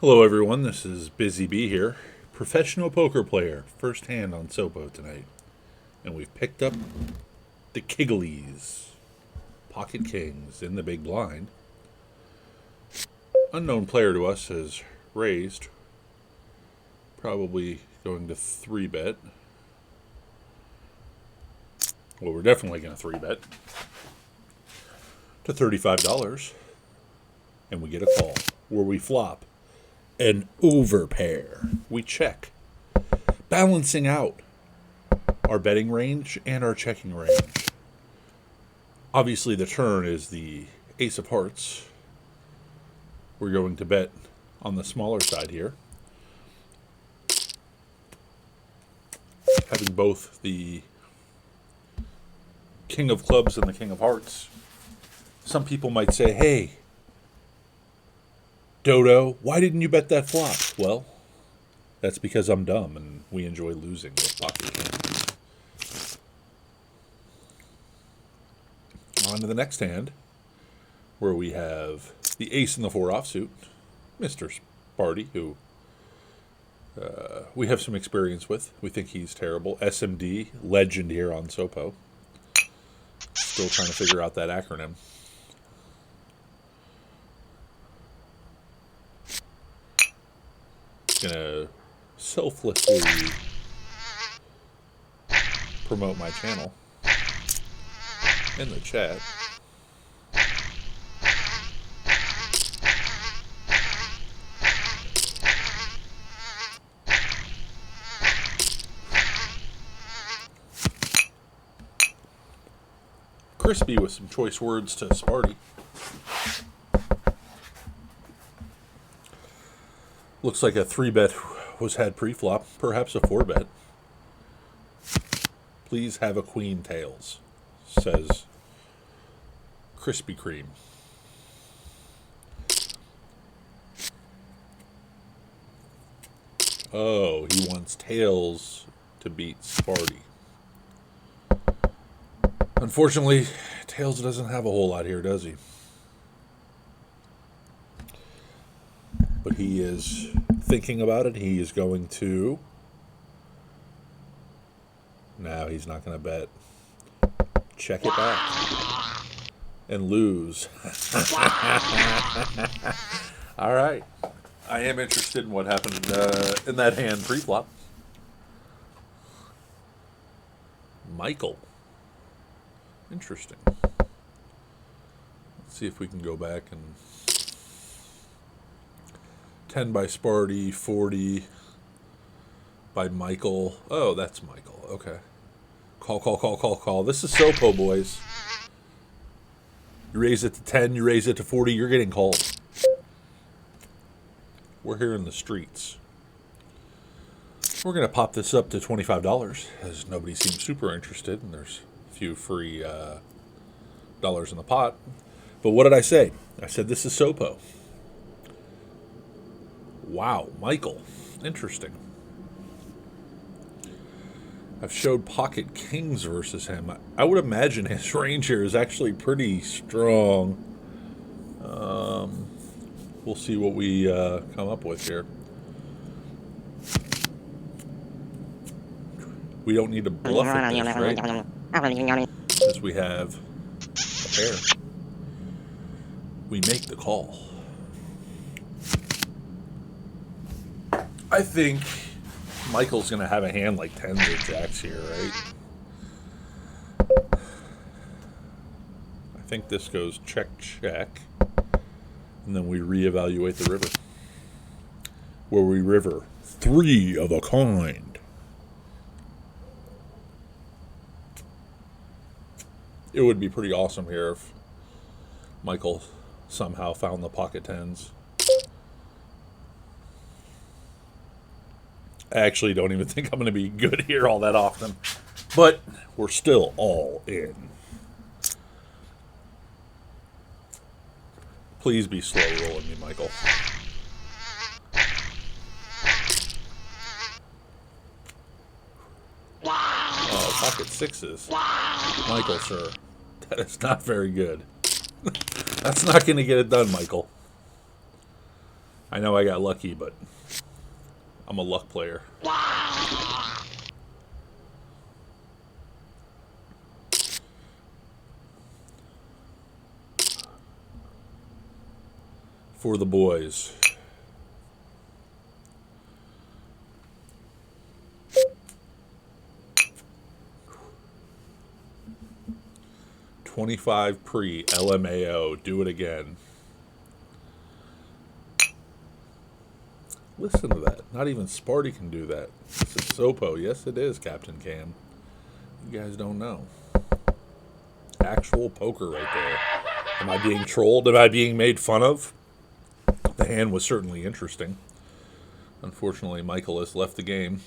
Hello, everyone. This is Busy Bee here, professional poker player, first hand on SoPo tonight. And we've picked up the Kigglies, Pocket Kings in the big blind. Unknown player to us has raised, probably going to 3-bet. Well, we're definitely going to 3-bet to $35. And we get a call where we flop an overpair. We check, balancing out our betting range and our checking range. Obviously, the turn is the ace of hearts. We're going to bet on the smaller side here. Having both the king of clubs and the king of hearts. Some people might say, hey, Dodo, why didn't you bet that flop? Well, that's because I'm dumb and we enjoy losing with pocket kings. On to the next hand, where we have the ace and the 4 offsuit, Mr. Sparty, who we have some experience with. We think he's terrible. SMD, legend here on SoPo. Still trying to figure out that acronym. Gonna selflessly promote my channel in the chat. Crispy with some choice words to Sparty. Looks like a 3-bet was had pre-flop, perhaps a 4-bet. Please have a queen tails, says Krispy Kreme. Oh, he wants tails to beat Sparty. Unfortunately, tails doesn't have a whole lot here, does he? But he is thinking about it. He is going to... No, he's not going to bet. Check it back. And lose. All right. I am interested in what happened in that hand pre-flop. Michael. Interesting. Let's see if we can go back and... 10 by Sparty, 40 by Michael. Oh, that's Michael. Okay. Call. This is SoPo, boys. You raise it to 10, you raise it to 40, you're getting called. We're here in the streets. We're going to pop this up to $25, as nobody seems super interested, and there's a few free dollars in the pot. But what did I say? I said this is SoPo. Wow, Michael. Interesting. I've showed pocket kings versus him. I would imagine his range here is actually pretty strong. We'll see what we come up with here. We don't need to bluff at this, right? Because we have a pair. We make the call. I think Michael's going to have a hand like 10s or jacks here, right? I think this goes check, and then we reevaluate the river. Where we river 3 of a kind. It would be pretty awesome here if Michael somehow found the pocket 10s. I actually don't even think I'm going to be good here all that often. But we're still all in. Please be slow rolling me, Michael. Oh, pocket 6s. Michael, sir. That is not very good. That's not going to get it done, Michael. I know I got lucky, but I'm a luck player. For the boys. $25 pre LMAO. Do it again. Listen to that. Not even Sparty can do that. This is SoPo. Yes, it is, Captain Cam. You guys don't know. Actual poker right there. Am I being trolled? Am I being made fun of? The hand was certainly interesting. Unfortunately, Michael has left the game.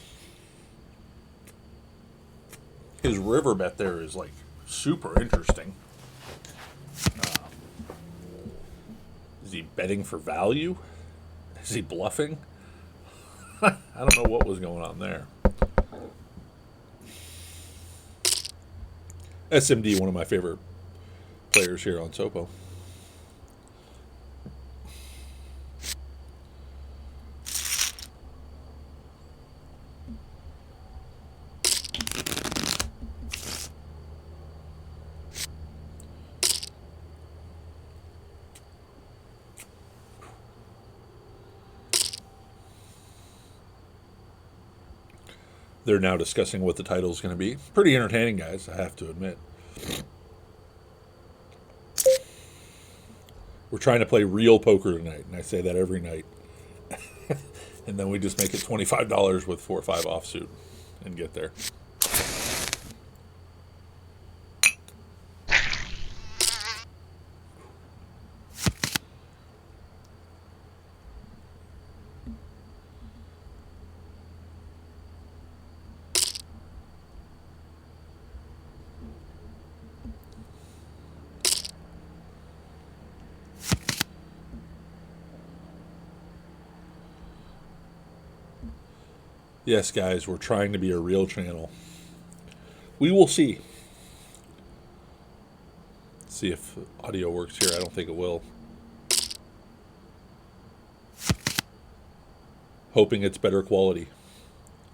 His river bet there is like super interesting. Is he betting for value? Is he bluffing? I don't know what was going on there. SMD, one of my favorite players here on SoPo. They're now discussing what the title is going to be. Pretty entertaining, guys, I have to admit. We're trying to play real poker tonight, and I say that every night. And then we just make it $25 with 4 or 5 offsuit and get there. Yes, guys, we're trying to be a real channel. We will see. See if audio works here. I don't think it will. Hoping it's better quality.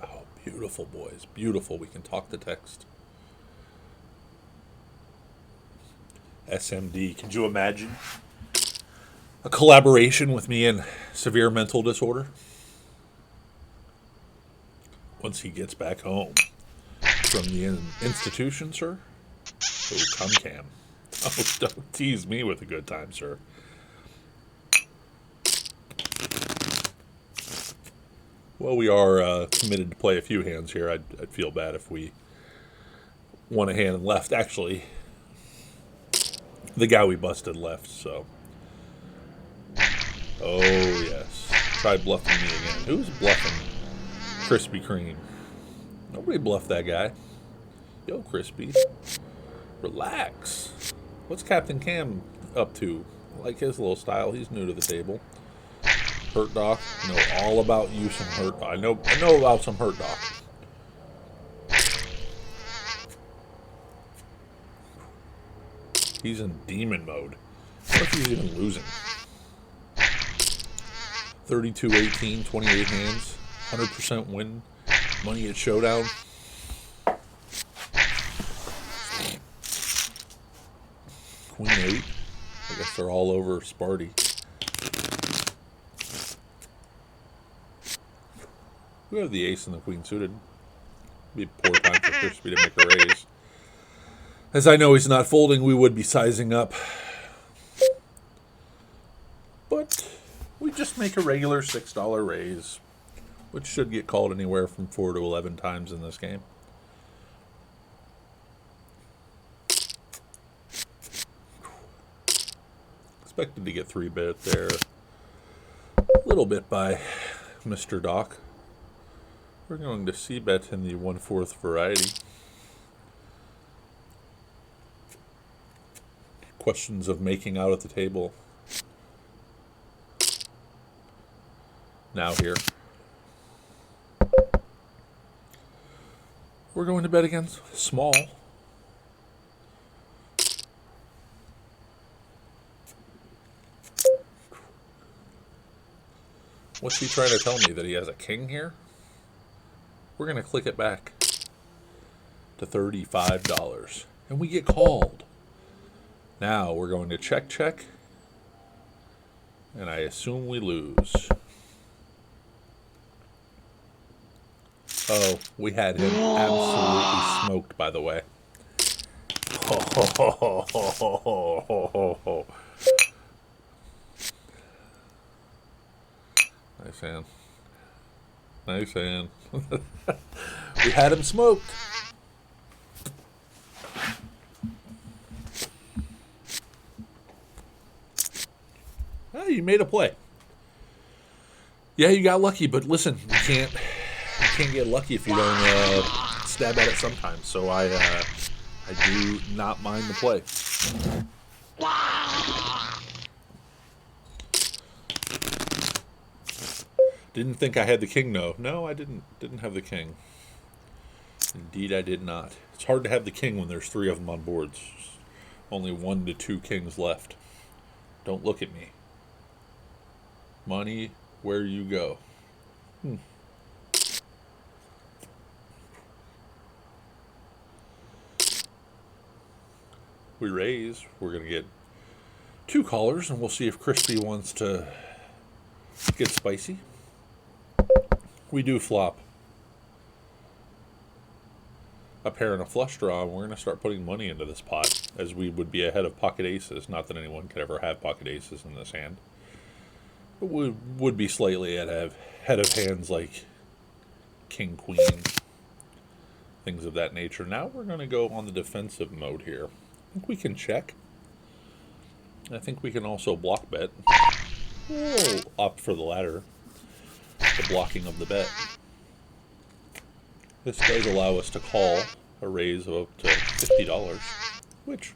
Oh, beautiful, boys. Beautiful. We can talk the text. SMD. Could you imagine a collaboration with me and severe mental disorder? Once he gets back home from the institution, sir? Oh, come Cam. Oh, don't tease me with a good time, sir. Well, we are committed to play a few hands here. I'd feel bad if we won a hand and left. Actually, the guy we busted left, so. Oh, yes. Try bluffing me again. Who's bluffing Krispy Kreme? Nobody bluffed that guy. Yo, Crispy. Relax. What's Captain Cam up to? I like his little style. He's new to the table. Hurt Doc. I know all about you some Hurt. I know about some Hurt Doc. He's in demon mode. What if he's even losing? 32-18, 28 hands, 100% win, money at showdown. Queen 8. I guess they're all over Sparty. We have the ace and the queen suited. Be a poor time for Crispy to make a raise. As I know he's not folding, we would be sizing up. But we just make a regular $6 raise, which should get called anywhere from 4 to 11 times in this game. Expected to get 3-bet there. A little bit by Mr. Doc. We're going to C-bet in the 1/4 variety. Questions of making out at the table. Now here. We're going to bet against small. What's he trying to tell me? That he has a king here? We're going to click it back to $35. And we get called. Now we're going to check. And I assume we lose. Oh, we had him absolutely smoked, by the way. Nice hand. Nice hand. We had him smoked. Oh, you made a play. Yeah, you got lucky, but listen, you can't get lucky if you don't stab at it sometimes. So I do not mind the play. Didn't think I had the king, though. No, I didn't have the king. Indeed, I did not. It's hard to have the king when there's 3 of them on boards. Only 1 to 2 kings left. Don't look at me. Money, where you go. We raise. We're going to get 2 callers, and we'll see if Crispy wants to get spicy. We do flop a pair and a flush draw, and we're going to start putting money into this pot, as we would be ahead of pocket aces. Not that anyone could ever have pocket aces in this hand. But we would be slightly ahead of hands like king, queen, things of that nature. Now we're going to go on the defensive mode here. I think we can check. I think we can also block bet. We'll opt for the latter, the blocking of the bet. This does allow us to call a raise of up to $50, which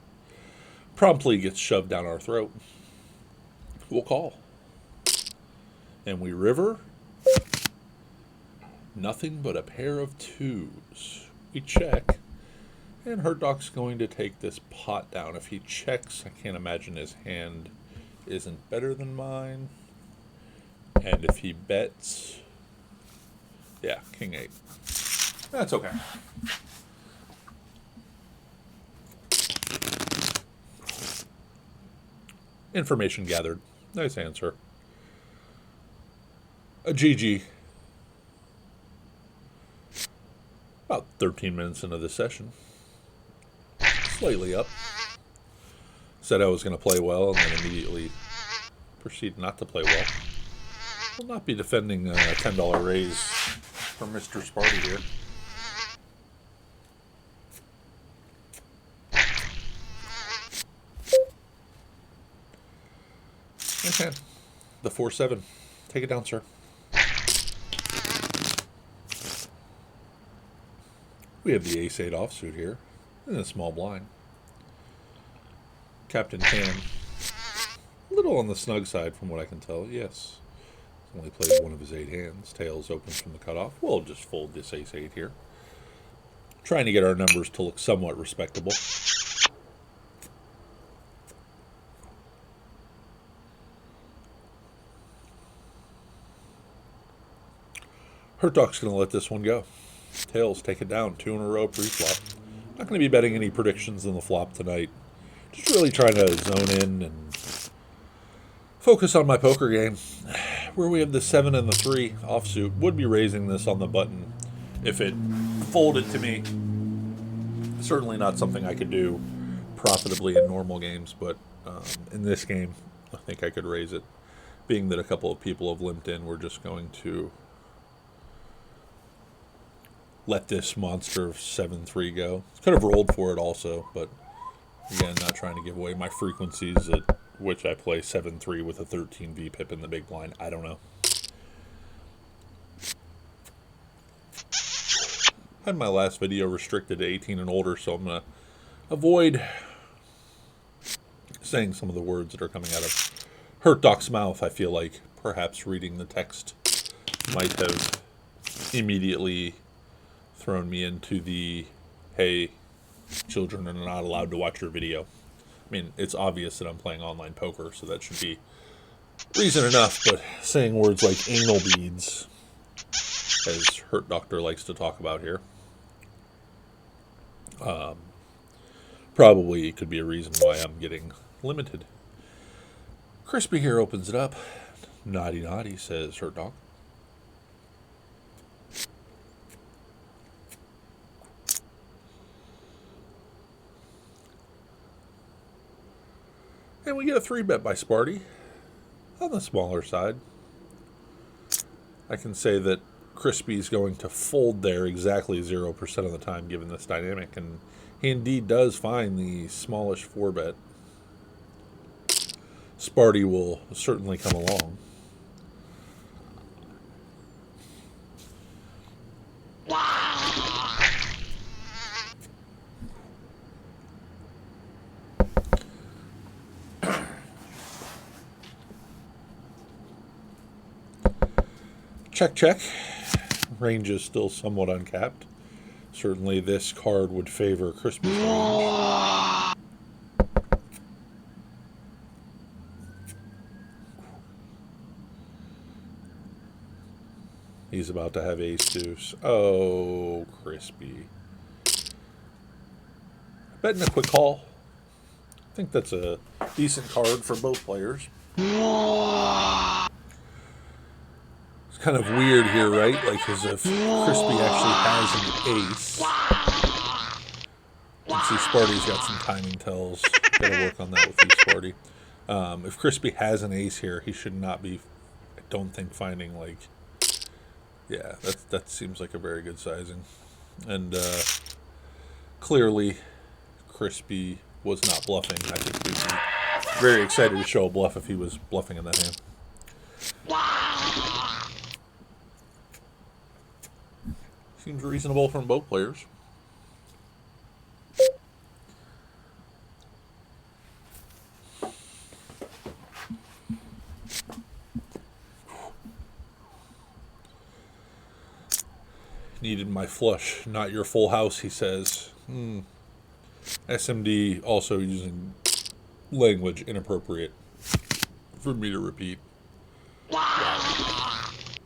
promptly gets shoved down our throat. We'll call. And we river. Nothing but a pair of 2s. We check. And Hertog's going to take this pot down. If he checks, I can't imagine his hand isn't better than mine. And if he bets, yeah, king 8. That's okay. Information gathered. Nice answer. A GG. About 13 minutes into the session. Slightly up. Said I was going to play well and then immediately proceeded not to play well. Will not be defending a $10 raise for Mr. Sparty here. Okay. The 4-7. Take it down, sir. We have the ace-8 offsuit here. In a small blind. Captain Tan. A little on the snug side from what I can tell, yes. Only played 1 of his 8 hands. Tails open from the cutoff. We'll just fold this ace-8 here. Trying to get our numbers to look somewhat respectable. Hertog's going to let this one go. Tails take it down. 2 in a row pre-flop. Not going to be betting any predictions in the flop tonight. Just really trying to zone in and focus on my poker game. Where we have the 7 and the 3 offsuit. Would be raising this on the button if it folded to me. Certainly not something I could do profitably in normal games, but in this game, I think I could raise it. Being that a couple of people have limped in, we're just going to let this monster of 7-3 go. Could have rolled for it also, but again, not trying to give away my frequencies at which I play 7-3 with a 13 VPIP in the big blind. I don't know. Had my last video restricted to 18 and older, so I'm going to avoid saying some of the words that are coming out of Hertog's mouth. I feel like perhaps reading the text might have immediately thrown me into the, hey, children are not allowed to watch your video. I mean, it's obvious that I'm playing online poker, so that should be Reason enough, but saying words like anal beads, as Hurt Doctor likes to talk about here, probably could be a reason why I'm getting limited. Crispy here opens it up. Naughty naughty, says Hurt Dog. And we get a 3-bet by Sparty on the smaller side. I can say that Crispy's going to fold there exactly 0% of the time given this dynamic, and he indeed does find the smallish 4-bet. Sparty will certainly come along. Check, check. Range is still somewhat uncapped. Certainly this card would favor Crispy's range. He's about to have ace deuce. Oh, Crispy. Betting a quick call. I think that's a decent card for both players. It's kind of weird here, right? Like as if Crispy actually has an ace. You can see Sparty's got some timing tells. Gotta work on that with you, Sparty. If Crispy has an ace here, he should not be, I don't think, finding like... Yeah, that seems like a very good sizing. And clearly, Crispy was not bluffing. I think he'd be very excited to show a bluff if he was bluffing in that hand. Seems reasonable from both players. Needed my flush, not your full house, he says. SMD also using language inappropriate for me to repeat. Wow.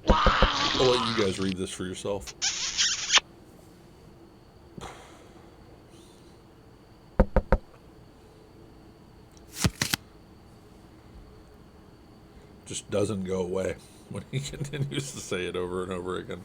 I'll let you guys read this for yourself. Just doesn't go away when he continues to say it over and over again.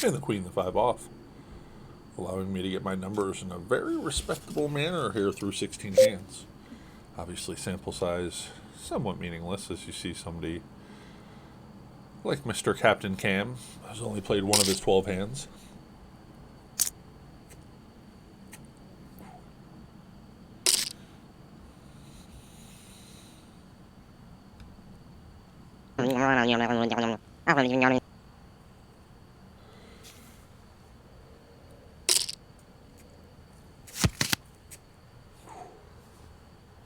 And the queen, the 5 off, allowing me to get my numbers in a very respectable manner here through 16 hands. Obviously, sample size somewhat meaningless as you see somebody like Mr. Captain Cam has only played one of his 12 hands.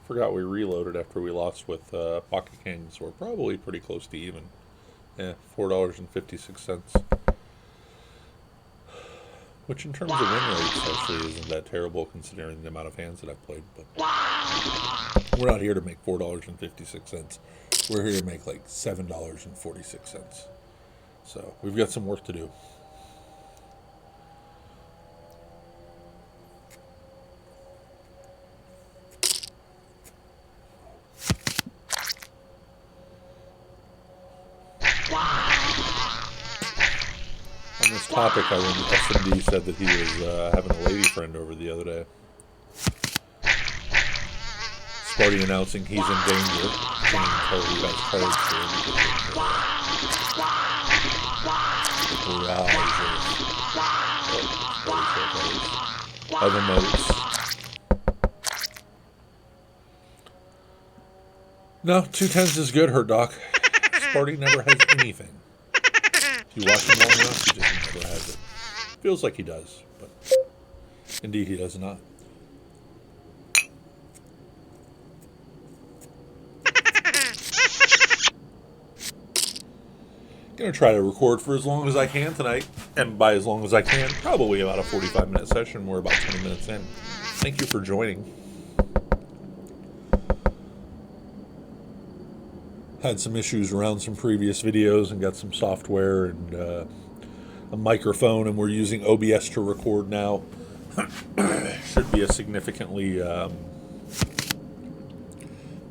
Forgot we reloaded after we lost with Pocket Kings. We're probably pretty close to even. Yeah, $4.56. Which in terms of win rates actually isn't that terrible considering the amount of hands that I've played. But we're not here to make $4.56. We're here to make like $7.46. So we've got some work to do. On this topic, I when SMD said that he was having a lady friend over the other day. Sparty announcing he's in danger. Can't even tell who has cards for him because of the barrage of other modes. No, 2 10s is good, Hurt Doc. Sparty never has anything. If you watch him long enough, he just never has it. Feels like he does, but indeed he does not. Going to try to record for as long as I can tonight. And by as long as I can, probably about a 45-minute session. We're about 20 minutes in. Thank you for joining. Had some issues around some previous videos and got some software and a microphone, and we're using OBS to record now. Should be a significantly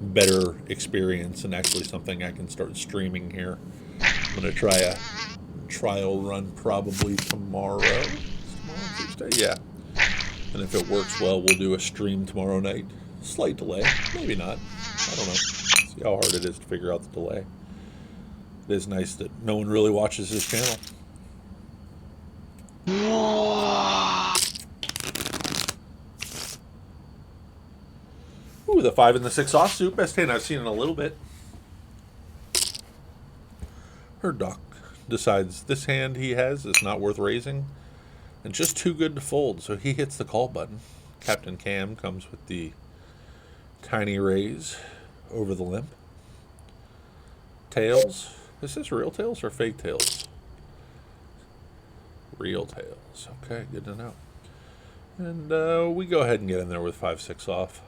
better experience and actually something I can start streaming here. I'm going to try a trial run probably tomorrow. Is tomorrow Tuesday? Yeah. And if it works well, we'll do a stream tomorrow night. Slight delay. Maybe not. I don't know. See how hard it is to figure out the delay. It is nice that no one really watches this channel. Ooh, the 5 and the 6 offsuit. Best hand I've seen in a little bit. Her doc decides this hand he has is not worth raising and just too good to fold, so he hits the call button. Captain Cam comes with the tiny raise over the limp. Tails. Is this real tails or fake tails? Real tails. Okay, good to know. And we go ahead and get in there with 5-6 off.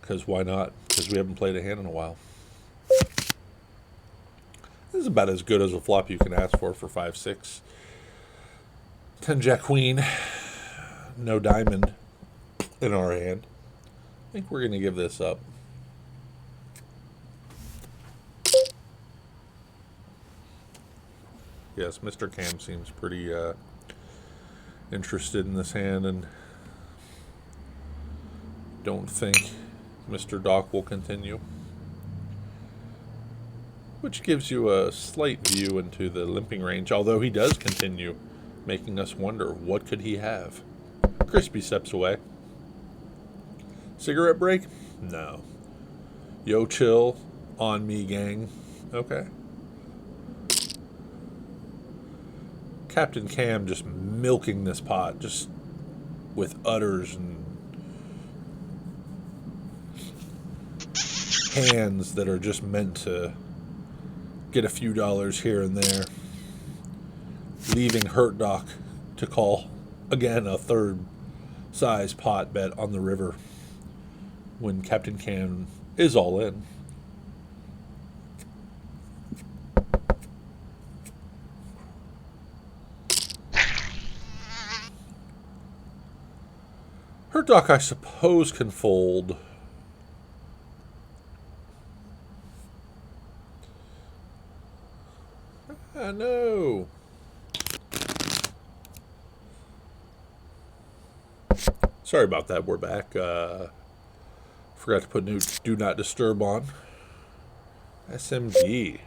Because why not? Because we haven't played a hand in a while. This is about as good as a flop you can ask for 5-6. 10 Jack Queen. No diamond in our hand. I think we're going to give this up. Yes, Mr. Cam seems pretty interested in this hand, and don't think Mr. Doc will continue. Which gives you a slight view into the limping range, although he does continue, making us wonder, what could he have? Crispy steps away. Cigarette break? No. Yo, chill. On me, gang. Okay. Captain Cam just milking this pot, just with udders and hands that are just meant to get a few dollars here and there, leaving Hurt Doc to call again a third size pot bet on the river when Captain Cam is all in. Hurt Doc, I suppose, can fold. No. Sorry about that. We're back. Forgot to put new do not disturb on. SMD.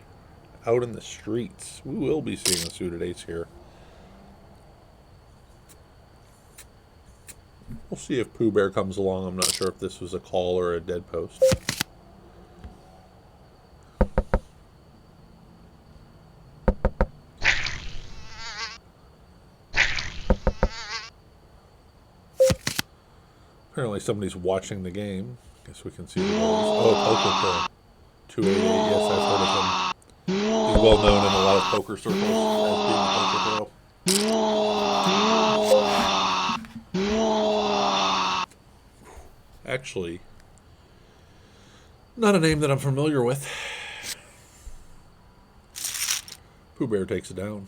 Out in the streets. We will be seeing a suited ace here. We'll see if Pooh Bear comes along. I'm not sure if this was a call or a dead post. Apparently somebody's watching the game. Guess we can see the balls. Oh, Poker Pro. 288. Yes, I've heard of him. He's well known in a lot of poker circles as being a Poker Pro. Actually, not a name that I'm familiar with. Pooh Bear takes it down.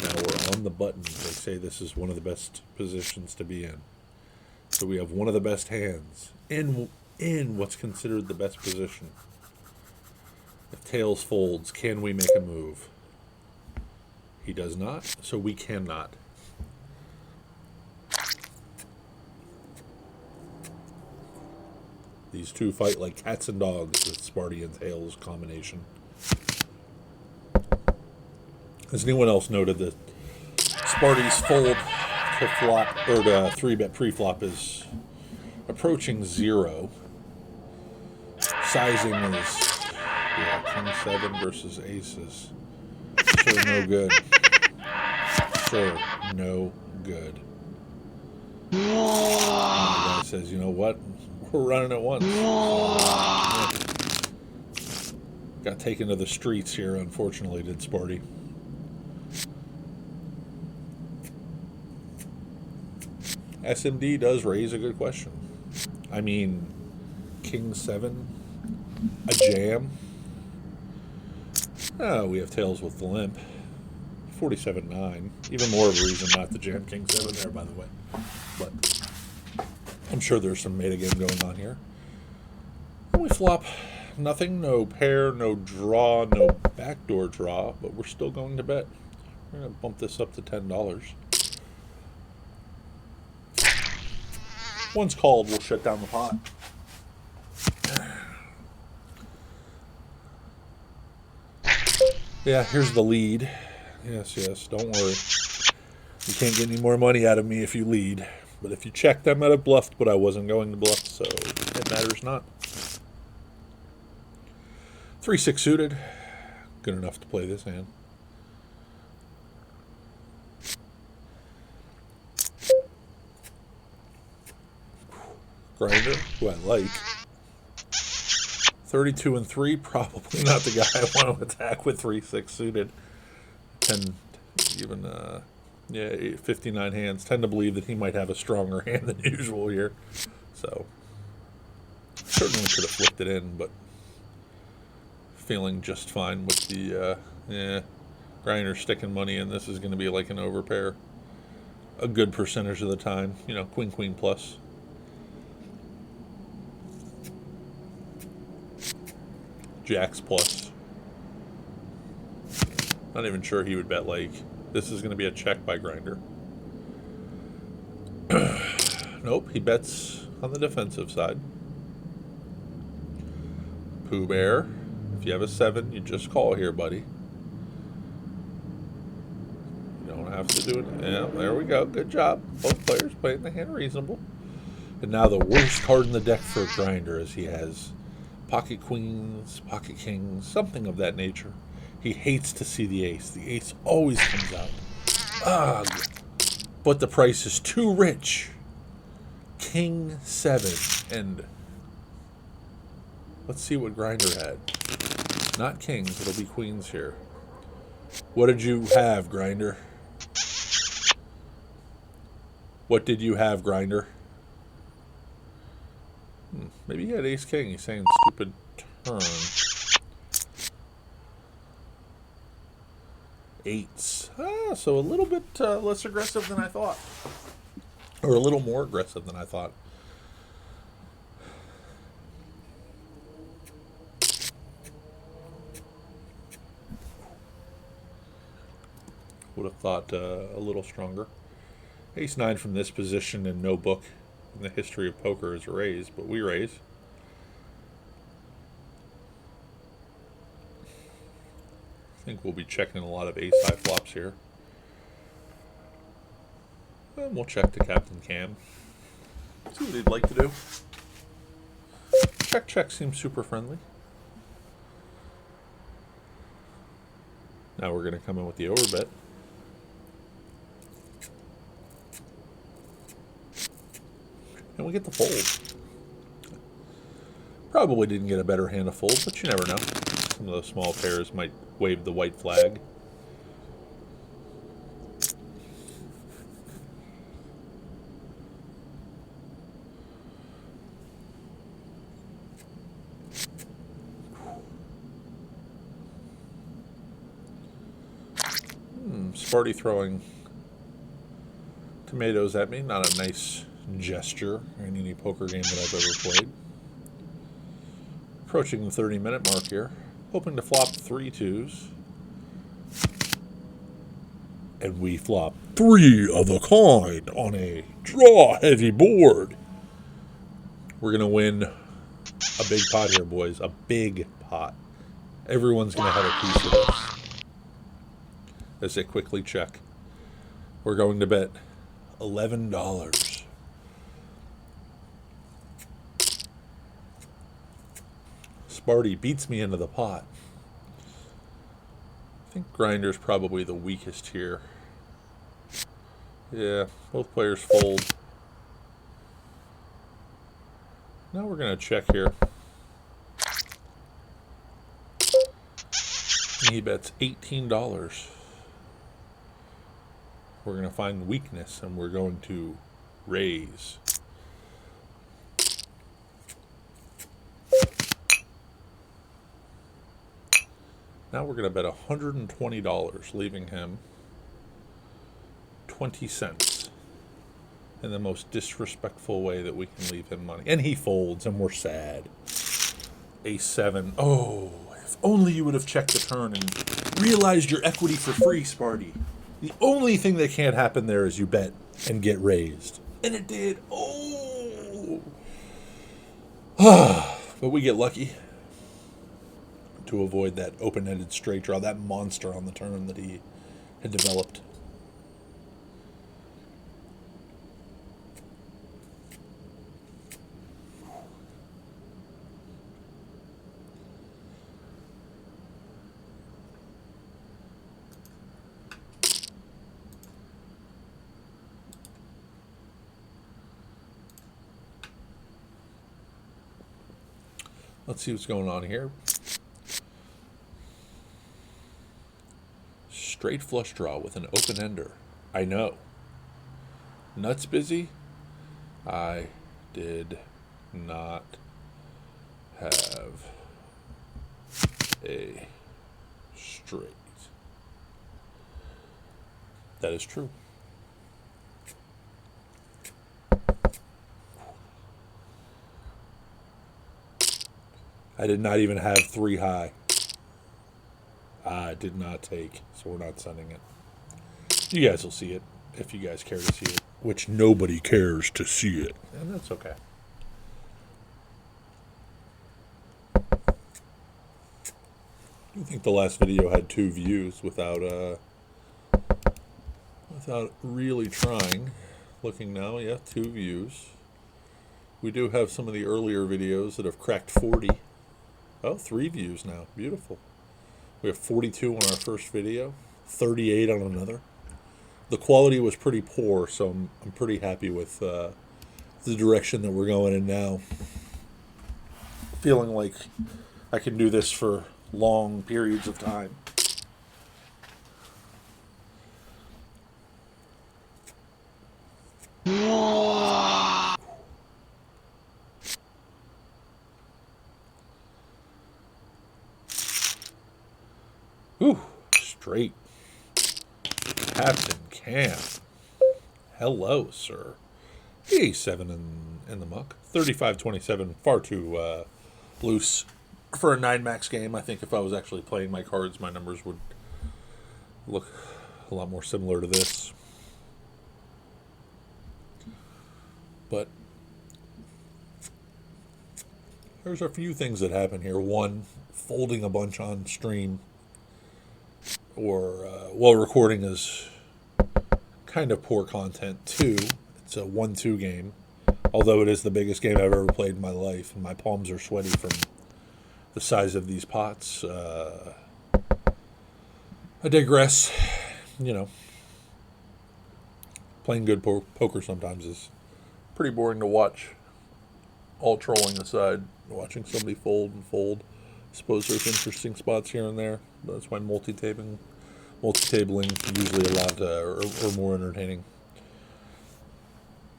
Now we're on the button. They say this is one of the best positions to be in. So we have one of the best hands in what's considered the best position. If tails folds, can we make a move? He does not, so we cannot. These two fight like cats and dogs with Sparty and Tails combination. Has anyone else noted that Sparty's fold to flop or to 3-bet pre-flop is approaching 0? Sizing is King 7 versus aces. Sure, no good. Sure, no good. And the guy says, you know what? We're running at once. Got taken to the streets here, unfortunately, did Sparty. SMD does raise a good question. I mean, King 7, a jam. Oh, we have tails with the limp. 47-9. Even more of a reason not to jam King 7 there, by the way. But I'm sure there's some meta game going on here. And we flop nothing, no pair, no draw, no backdoor draw, but we're still going to bet. We're going to bump this up to $10. Once called, we'll shut down the pot. Yeah, here's the lead. Yes, don't worry. You can't get any more money out of me if you lead. But if you checked, I might have bluffed, but I wasn't going to bluff, so it matters not. 3-6 suited. Good enough to play this hand. Grinder, who I like. 32-3, probably not the guy I want to attack with 3-6 suited. 10, even, 59 hands. Tend to believe that he might have a stronger hand than usual here. So, certainly could have flipped it in, but feeling just fine with the, grinder sticking money in. This is going to be like an overpair. A good percentage of the time. You know, queen plus. Jacks plus. Not even sure he would bet like. This is going to be a check by grinder. Nope, he bets on the defensive side. Pooh Bear. If you have a 7, you just call here, buddy. You don't have to do it. Yeah, there we go. Good job. Both players playing the hand reasonable. And now the worst card in the deck for a grinder is he has pocket queens, pocket kings, something of that nature. He hates to see the ace. The ace always comes out. Ugh. But the price is too rich. King 7. And let's see what grinder had. Not kings, it'll be queens here. What did you have, grinder? What did you have, grinder? Maybe he had ace king. He's saying stupid turn. 8s. So a little bit less aggressive than I thought. Or a little more aggressive than I thought. Would have thought a little stronger. Ace 9 from this position, and no book in the history of poker is a raise, but we raise. I think we'll be checking a lot of ace high flops here. And we'll check to Captain Cam. See what he'd like to do. Check seems super friendly. Now we're going to come in with the overbet. And we get the fold. Probably didn't get a better hand to fold, but you never know. Some of those small pairs might wave the white flag. Sparty throwing tomatoes at me. Not a nice gesture in any poker game that I've ever played. Approaching the 30-minute mark here. Hoping to flop 3 2s. And we flop 3 of a kind on a draw-heavy board. We're going to win a big pot here, boys. A big pot. Everyone's going to have a piece of this. As they quickly check. We're going to bet $11. Sparty beats me into the pot. I think grinder's probably the weakest here. Yeah, both players fold. Now we're going to check here. And he bets $18. We're going to find weakness, and we're going to raise. Now we're going to bet $120, leaving him 20 cents in the most disrespectful way that we can leave him money. And he folds, and we're sad. A7. Oh, if only you would have checked the turn and realized your equity for free, Sparty. The only thing that can't happen there is you bet and get raised. And it did. Oh. But we get lucky to avoid that open-ended straight draw, that monster on the turn that he had developed. Let's see what's going on here. Straight flush draw with an open-ender. I know. Nuts busy? I did not have a straight. That is true. I did not even have 3 high. I did not take, so we're not sending it. You guys will see it, if you guys care to see it, which nobody cares to see it, and that's okay. I think the last video had 2 views without really trying. Looking now, yeah, 2 views. We do have some of the earlier videos that have cracked 40. Oh, 3 views now. Beautiful. We have 42 on our first video, 38 on another. The quality was pretty poor, so I'm pretty happy with the direction that we're going in now. Feeling like I can do this for long periods of time. Ooh, straight. Captain Cam. Hello, sir. A7 in the muck. 35-27, far too loose for a 9-max game. I think if I was actually playing my cards, my numbers would look a lot more similar to this. But there's a few things that happen here. One, folding a bunch on stream or while recording is kind of poor content. 2, it's a 1-2 game, although it is the biggest game I've ever played in my life, and my palms are sweaty from the size of these pots. I digress. You know, playing good poker sometimes is pretty boring to watch. All trolling aside, watching somebody fold and fold. I suppose there's interesting spots here and there. That's why multi-tabling usually a lot or more entertaining.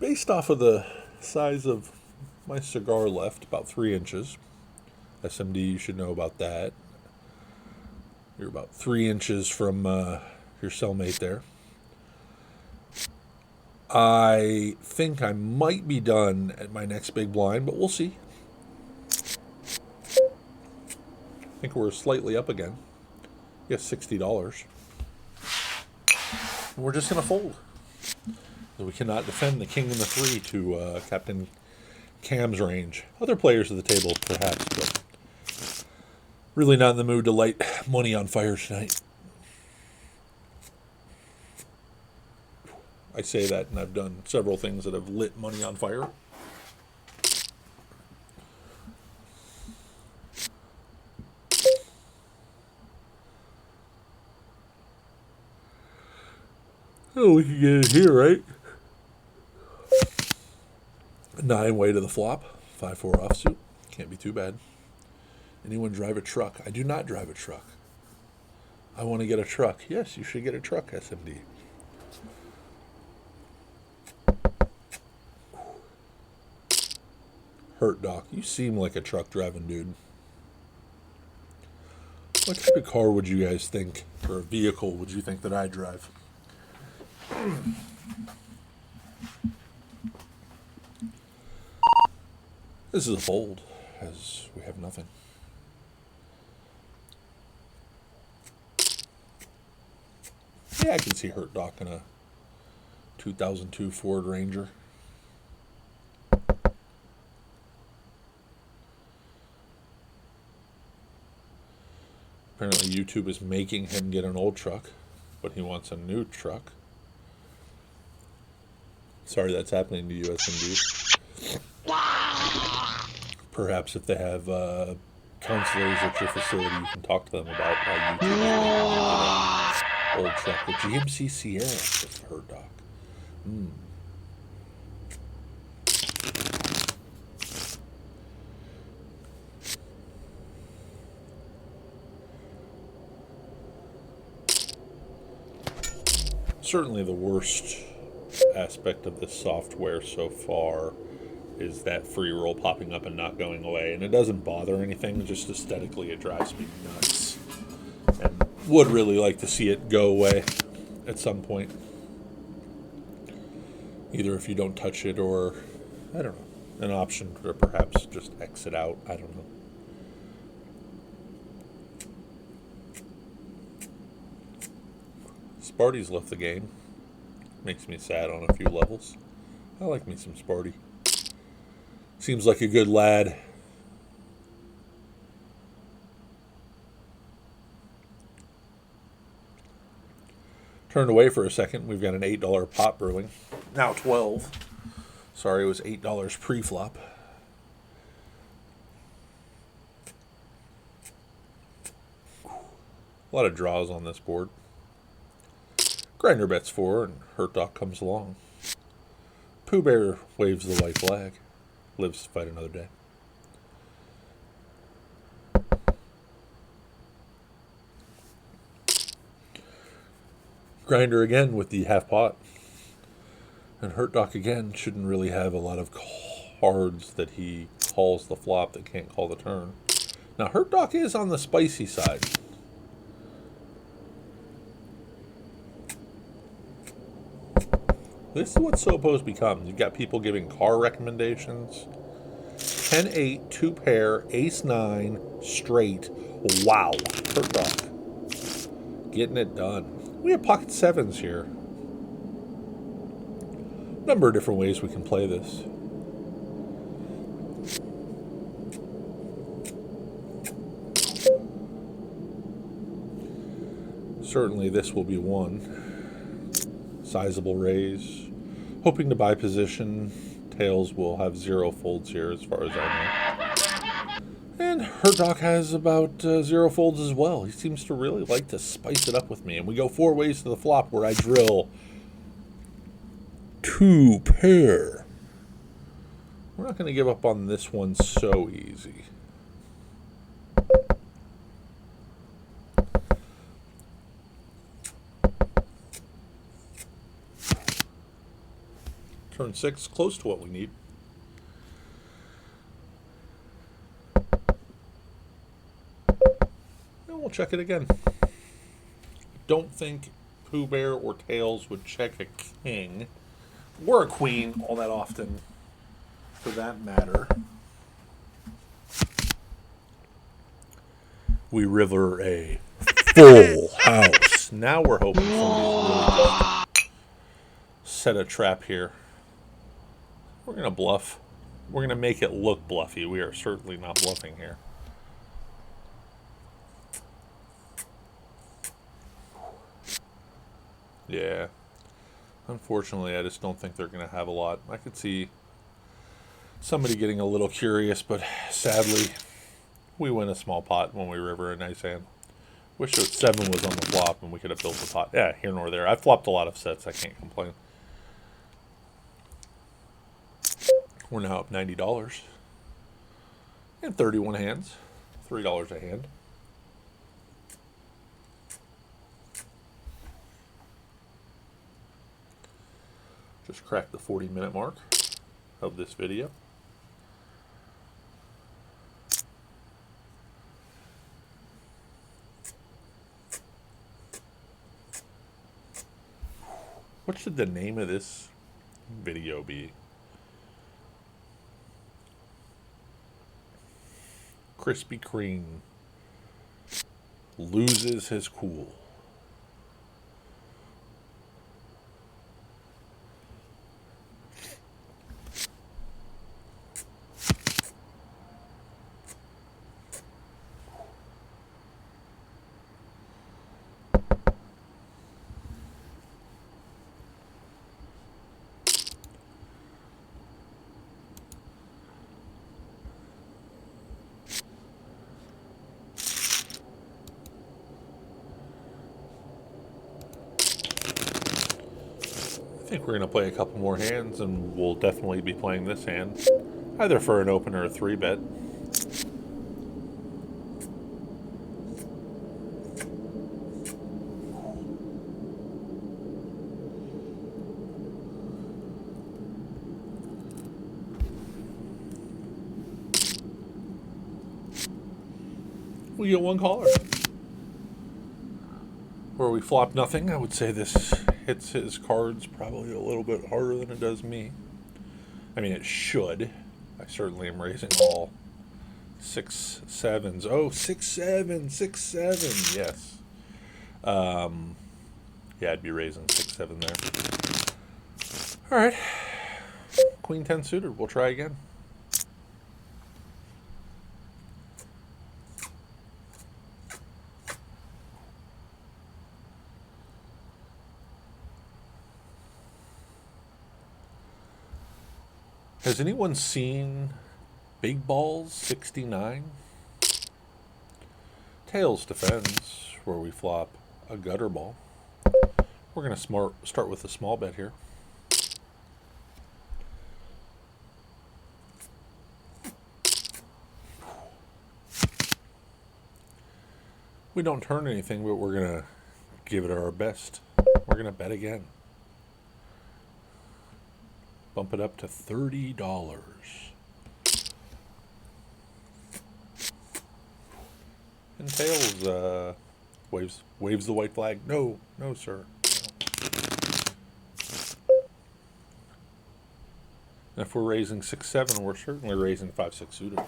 Based off of the size of my cigar left, about 3 inches. SMD, you should know about that. You're about 3 inches from your cellmate there. I think I might be done at my next big blind, but we'll see. I think we're slightly up again. Yes, $60. And we're just going to fold. So we cannot defend the king and the 3 to Captain Cam's range. Other players at the table, perhaps, but really not in the mood to light money on fire tonight. I say that, and I've done several things that have lit money on fire. Oh, we can get it here, right? 9 way to the flop. 5-4 offsuit. Can't be too bad. Anyone drive a truck? I do not drive a truck. I want to get a truck. Yes, you should get a truck, SMD. Hurt Doc, you seem like a truck driving dude. What type of car would you guys think, or a vehicle would you think that I drive? This is a fold, as we have nothing. Yeah, I can see Hurt Doc in a 2002 Ford Ranger. Apparently YouTube is making him get an old truck, but he wants a new truck. Sorry that's happening to you, SMD. Perhaps if they have counselors at your facility, you can talk to them about how YouTube is making you get an old truck. The GMC Sierra, with Hurt Doc. Certainly the worst aspect of this software so far is that free roll popping up and not going away. And it doesn't bother anything, just aesthetically it drives me nuts. And would really like to see it go away at some point. Either if you don't touch it or, I don't know, an option to perhaps just exit out. I don't know. Sparty's left the game. Makes me sad on a few levels. I like me some Sparty. Seems like a good lad. Turned away for a second. We've got an $8 pot brewing. Now 12. Sorry, it was $8 pre-flop. A lot of draws on this board. Grinder bets 4, and Hurt Doc comes along. Pooh Bear waves the white flag. Lives to fight another day. Grinder again with the half pot. And Hurt Doc again shouldn't really have a lot of cards that he calls the flop that can't call the turn. Now Hurt Doc is on the spicy side. This is what SoPo's become. You've got people giving car recommendations. 10-8, 2 pair, ace-9, straight. Wow. Hurt Doc. Getting it done. We have pocket sevens here. Number of different ways we can play this. Certainly this will be one. Sizable raise. Hoping to buy position. Tails will have 0 folds here as far as I know. And Hurt Doc has about 0 folds as well. He seems to really like to spice it up with me. And we go 4 ways to the flop where I drill 2 pair. We're not going to give up on this one so easy. Turn 6, close to what we need. And we'll check it again. Don't think Pooh Bear or Tails would check a king or a queen all that often, for that matter. We river a full house. Now we're hoping somebody's really just set a trap here. We're going to bluff. We're going to make it look bluffy. We are certainly not bluffing here. Yeah. Unfortunately, I just don't think they're going to have a lot. I could see somebody getting a little curious, but sadly, we win a small pot when we river a nice hand. Wish that 7 was on the flop and we could have built the pot. Yeah, here nor there. I've flopped a lot of sets. I can't complain. We're now up $90. And 31 hands. $3 a hand. Just cracked the 40-minute mark of this video. What should the name of this video be? Krispy Kreme loses his cool. I think we're going to play a couple more hands, and we'll definitely be playing this hand, either for an open or a 3-bet. We get one caller. Where we flop nothing, I would say this hits his cards probably a little bit harder than it does me. I mean, it should. I certainly am raising all 6 sevens. Oh, 6 7, 6 7. Yes. Yeah, I'd be raising 6 7 there. All right. Queen 10 suited. We'll try again. Has anyone seen Big Balls 69? Tails defends, where we flop a gutter ball. We're going to start with a small bet here. We don't turn anything, but we're going to give it our best. We're going to bet again. Bump it up to $30. And Tails waves the white flag. No, sir. And if we're raising 6 7, we're certainly raising 5 6 suited.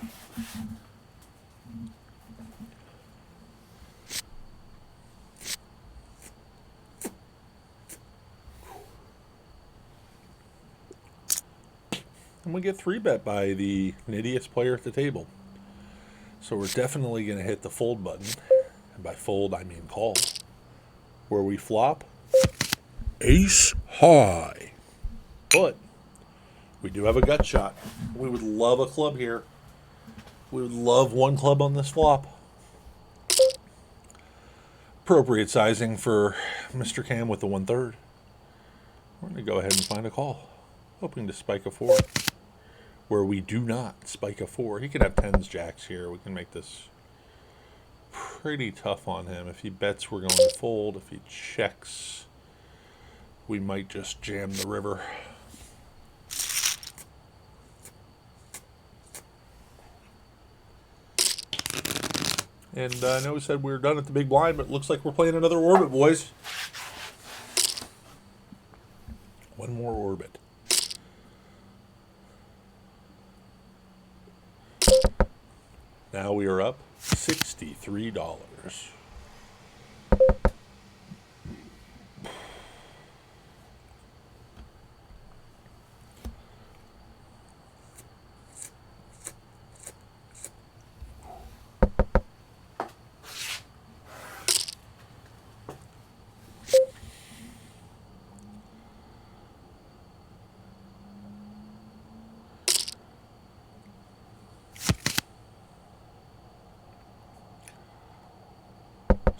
And we get 3-bet by the nittiest player at the table. So we're definitely going to hit the fold button. And by fold, I mean call. Where we flop ace high. But we do have a gut shot. We would love a club here. We would love one club on this flop. Appropriate sizing for Mr. Cam with the 1/3. We're going to go ahead and find a call. Hoping to spike a 4. Where we do not spike a 4. He can have 10s, jacks here. We can make this pretty tough on him. If he bets, we're going to fold. If he checks, we might just jam the river. And I know we said we were done at the big blind, but it looks like we're playing another orbit, boys. One more orbit. Now we are up $63.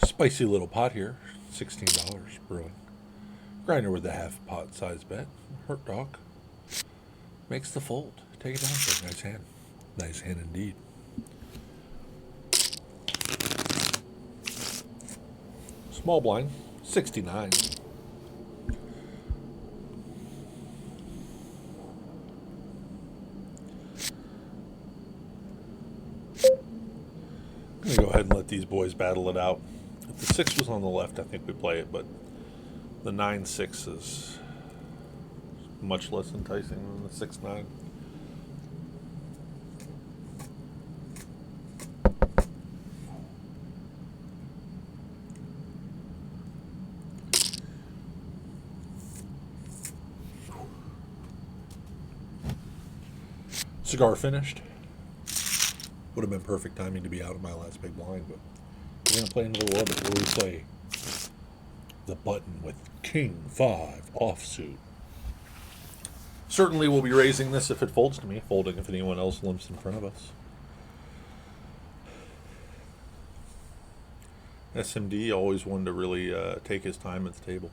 Spicy little pot here, $16 brewing. Grinder with a half pot size bet. Hurt dog. Makes the fold. Take it down for a nice hand. Nice hand indeed. Small blind, 69. ahead and let these boys battle it out. If the 6 was on the left, I think we play it, but the 9-6 is much less enticing than the 6-9. Cigar finished. Would have been perfect timing to be out of my last big blind, but we're going to play into the orbit where we play the button with King 5 offsuit. Certainly we'll be raising this if it folds to me, folding if anyone else limps in front of us. SMD always wanted to really take his time at the table.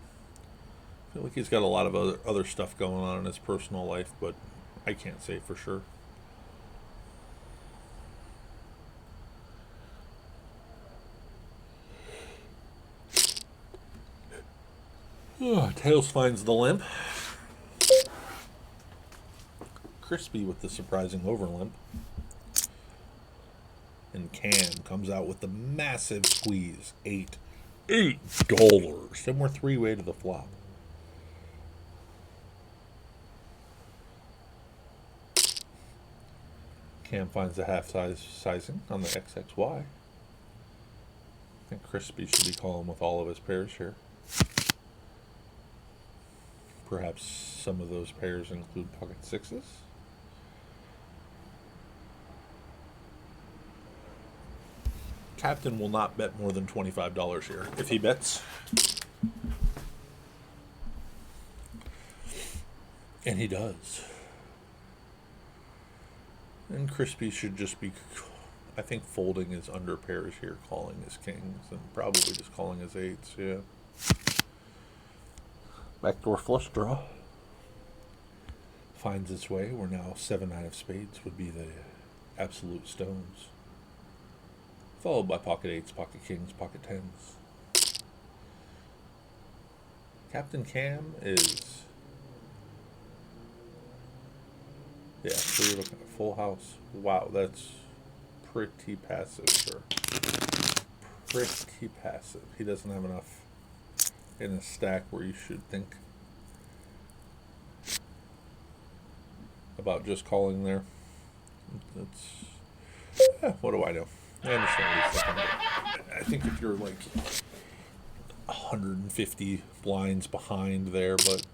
I feel like he's got a lot of other stuff going on in his personal life, but I can't say for sure. Tails finds the limp. Crispy with the surprising overlimp. And Cam comes out with the massive squeeze. $8. And we're 3-way to the flop. Cam finds the half sizing on the XXY. I think Crispy should be calling with all of his pairs here. Perhaps some of those pairs include pocket 6s. Captain will not bet more than $25 here. If he bets, and he does. And Crispy should just be, I think, folding his under pairs here, calling his kings, and probably just calling his 8s, yeah. Backdoor flush draw finds its way. We're now 7-9 of spades would be the absolute stones. Followed by pocket 8s, pocket kings, pocket 10s. Captain Cam is, yeah, so you're looking at full house. Wow, that's pretty passive, sir. Pretty passive. He doesn't have enough in a stack where you should think about just calling there. What do I know? I understand what he's thinking. I think if you're like 150 blinds behind there, but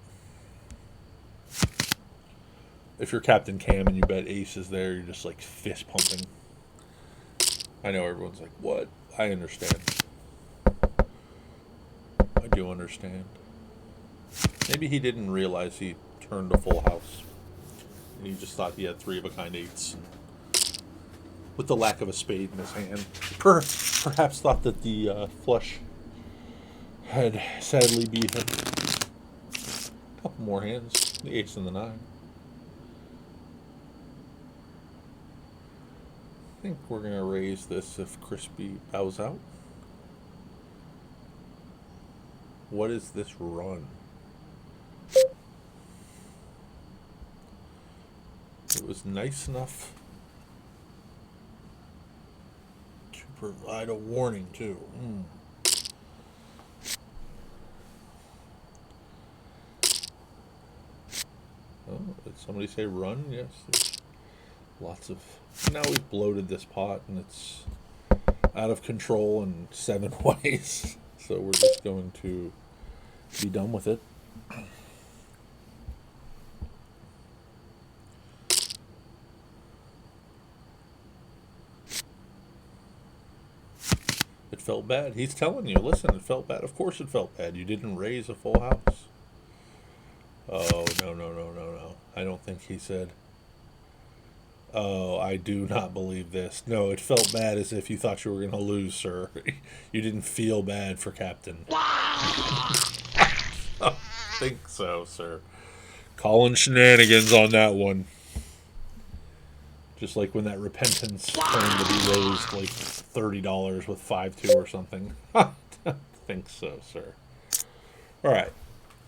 if you're Captain Cam and you bet aces there, you're just like fist pumping. I know everyone's like, what? I understand. I do understand. Maybe he didn't realize he turned a full house. And he just thought he had 3-of-a-kind 8s. With the lack of a spade in his hand. Perhaps thought that the flush had sadly beat him. A couple more hands. The 8s and the 9. I think we're going to raise this if Crispy bows out. What is this run? It was nice enough to provide a warning, too. Oh, did somebody say run? Yes. There's lots of... Now we've bloated this pot, and it's out of control in 7 ways. So we're just going to be done with it. It felt bad. He's telling you, listen, it felt bad. Of course it felt bad. You didn't raise a full house. Oh, no. I don't think he said, oh, I do not believe this. No, it felt bad as if you thought you were going to lose, sir. You didn't feel bad for Captain. I think so, sir. Calling shenanigans on that one. Just like when that repentance turned to be raised like $30 with 5-2 or something. I think so, sir. All right.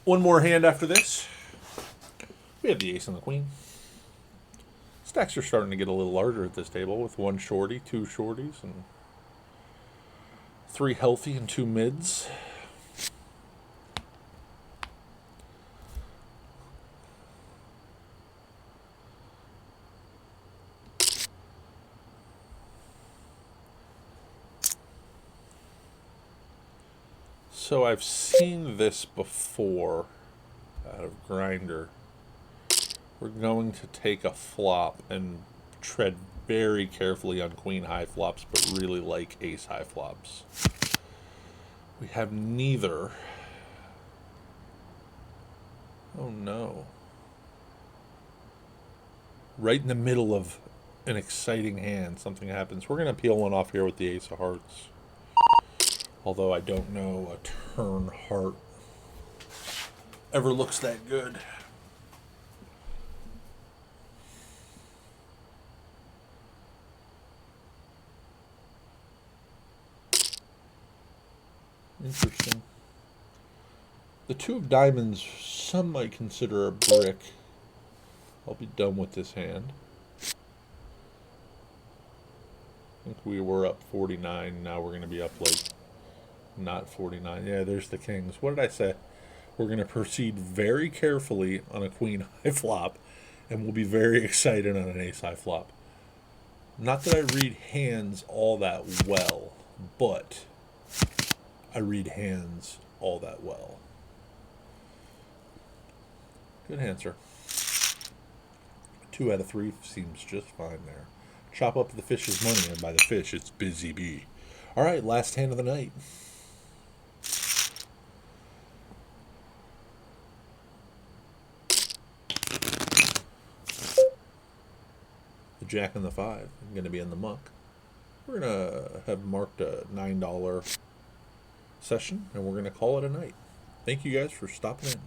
One more hand after this. We have the ace and the queen. Stacks are starting to get a little larger at this table with 1 shorty, 2 shorties, and 3 healthy and 2 mids. So I've seen this before out of Grinder. We're going to take a flop and tread very carefully on queen high flops, but really like ace high flops. We have neither. Oh no. Right in the middle of an exciting hand, something happens. We're going to peel one off here with the ace of hearts. Although I don't know a turn heart ever looks that good. Interesting. The 2 of diamonds, some might consider a brick. I'll be done with this hand. I think we were up 49. Now we're going to be up like not 49. Yeah, there's the kings. What did I say? We're going to proceed very carefully on a queen high flop, and we'll be very excited on an ace high flop. Not that I read hands all that well, but I read hands all that well. Good answer. 2 out of 3 seems just fine there. Chop up the fish's money, and by the fish, it's Busy Bee. All right, last hand of the night. The jack and the 5. I'm going to be in the muck. We're going to have marked a $9 session, and we're going to call it a night. Thank you guys for stopping in.